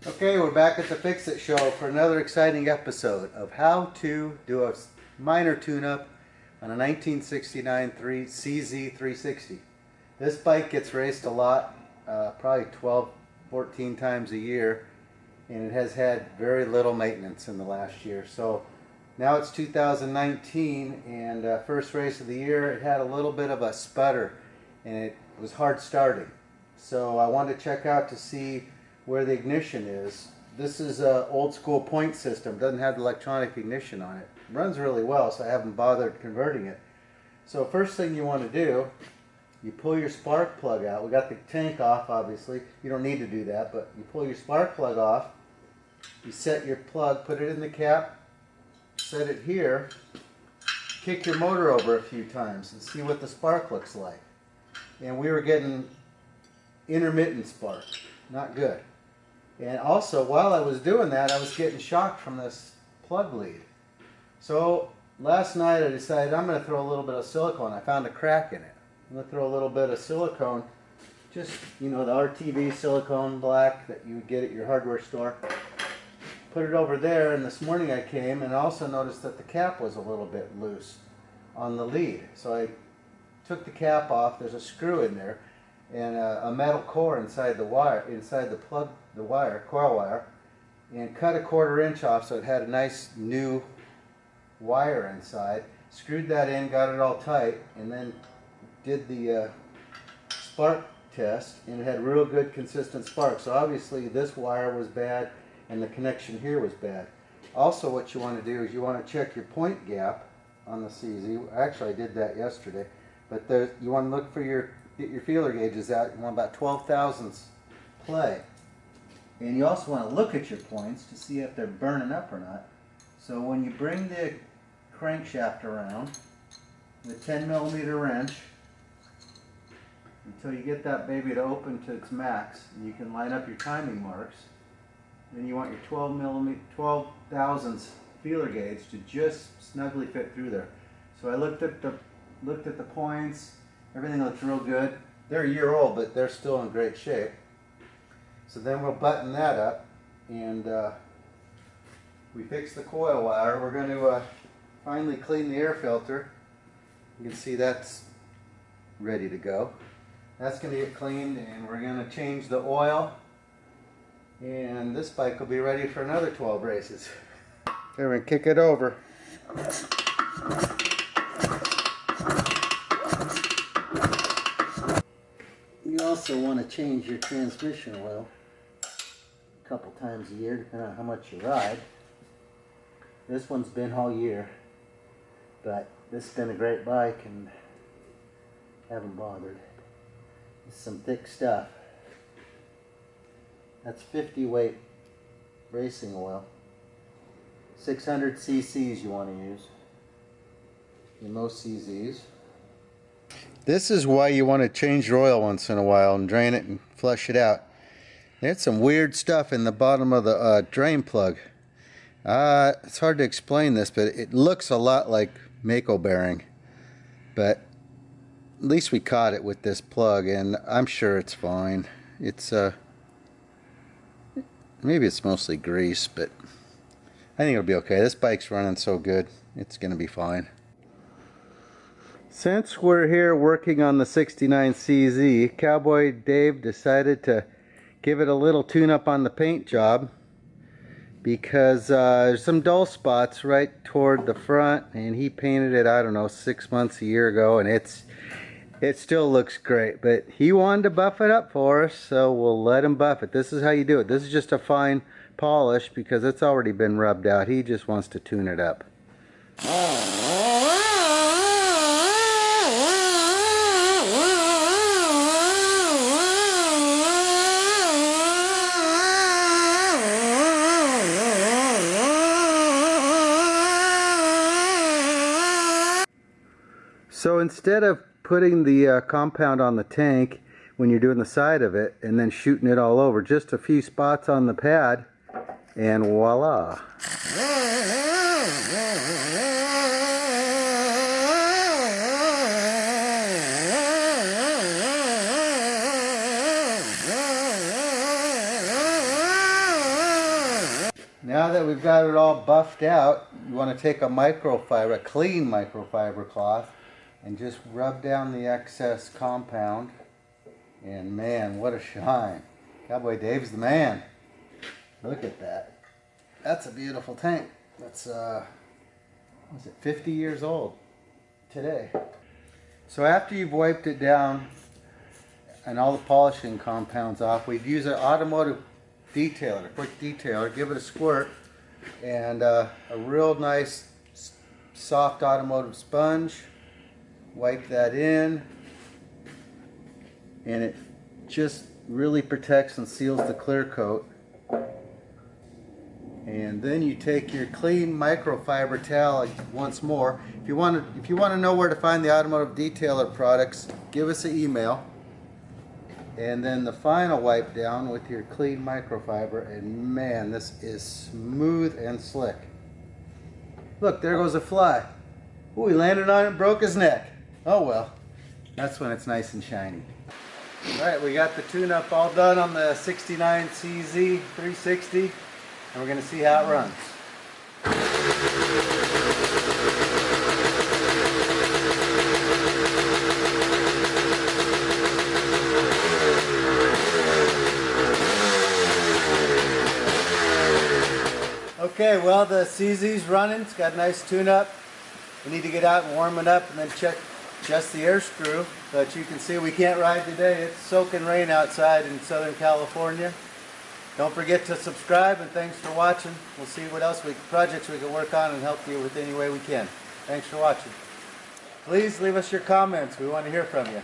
Okay, we're back at the Fix-It Show for another exciting episode of how to do a minor tune-up on a 1969 CZ360. This bike gets raced a lot, probably 12, 14 times a year, and it has had very little maintenance in the last year. So now it's 2019, and first race of the year, it had a little bit of a sputter, and it was hard starting. So I wanted to check out to see where the ignition is. This is an old school point system, doesn't have the electronic ignition on it. It runs really well, so I haven't bothered converting it. So first thing you want to do, you pull your spark plug out. We got the tank off, obviously. You don't need to do that, but you pull your spark plug off, you set your plug, put it in the cap, set it here, kick your motor over a few times and see what the spark looks like. And we were getting intermittent spark, not good. And also, while I was doing that, I was getting shocked from this plug lead. So last night I decided I'm going to throw a little bit of silicone. I found a crack in it. I'm going to throw a little bit of silicone, just, you know, the RTV silicone black that you would get at your hardware store. Put it over there, and this morning I came and also noticed that the cap was a little bit loose on the lead. So I took the cap off. There's a screw in there and a metal core inside the wire, inside the plug, the wire, coil wire, and cut a 1/4 inch off so it had a nice new wire inside. Screwed that in, got it all tight, and then did the spark test, and it had real good consistent spark. So obviously this wire was bad and the connection here was bad. Also, what you want to do is you want to check your point gap on the CZ. Actually, I did that yesterday, but you want to look for get your feeler gauges out. You want about 12 thousandths play. And you also want to look at your points to see if they're burning up or not. So when you bring the crankshaft around with a 10mm wrench until you get that baby to open to its max, and you can line up your timing marks, then you want your 12 thousandths feeler gauge to just snugly fit through there. So I looked at the points. Everything looks real good. They're a year old, but they're still in great shape. So then we'll button that up, and we fix the coil wire. We're going to finally clean the air filter. You can see that's ready to go. That's going to get cleaned, and we're going to change the oil, and this bike will be ready for another 12 races. Here, we're going to kick it over. You also want to change your transmission oil a couple times a year, depending on how much you ride. This one's been all year, but this has been a great bike and haven't bothered. It's some thick stuff. That's 50 weight racing oil. 600 cc's you want to use in most CZs. This is why you want to change your oil once in a while and drain it and flush it out. There's some weird stuff in the bottom of the drain plug. It's hard to explain this, but it looks a lot like Mako bearing. But at least we caught it with this plug, and I'm sure it's fine. It's maybe it's mostly grease, but I think it'll be okay. This bike's running so good, it's gonna be fine. Since we're here working on the 69 CZ, Cowboy Dave decided to give it a little tune-up on the paint job because there's some dull spots right toward the front, and he painted it, I don't know, 6 months, a year ago, and it still looks great. But he wanted to buff it up for us, so we'll let him buff it. This is how you do it. This is just a fine polish because it's already been rubbed out. He just wants to tune it up. So instead of putting the compound on the tank when you're doing the side of it and then shooting it all over, just a few spots on the pad and voila. we've got it all buffed out, you want to take a microfiber, a clean microfiber cloth, and just rub down the excess compound. And man, what a shine. Cowboy Dave's the man. Look at that. That's a beautiful tank. That's, was it 50 years old today. So after you've wiped it down and all the polishing compounds off, we'd use an automotive detailer, a quick detailer, give it a squirt, and a real nice soft automotive sponge. Wipe that in, and it just really protects and seals the clear coat. And then you take your clean microfiber towel once more. If you want to know where to find the automotive detailer products, give us an email. And then the final wipe down with your clean microfiber, and man, this is smooth and slick. Look, there goes a fly. Ooh, he landed on it and broke his neck. Oh well, that's when it's nice and shiny. Alright, we got the tune-up all done on the 69 CZ 360, and we're going to see how it runs. Okay, well, the CZ's running. It's got a nice tune-up. We need to get out and warm it up and then check just the air screw. But you can see we can't ride today. It's soaking rain outside in Southern California. Don't forget to subscribe, and thanks for watching. We'll see what else projects we can work on and help you with any way we can. Thanks for watching. Please leave us your comments. We want to hear from you.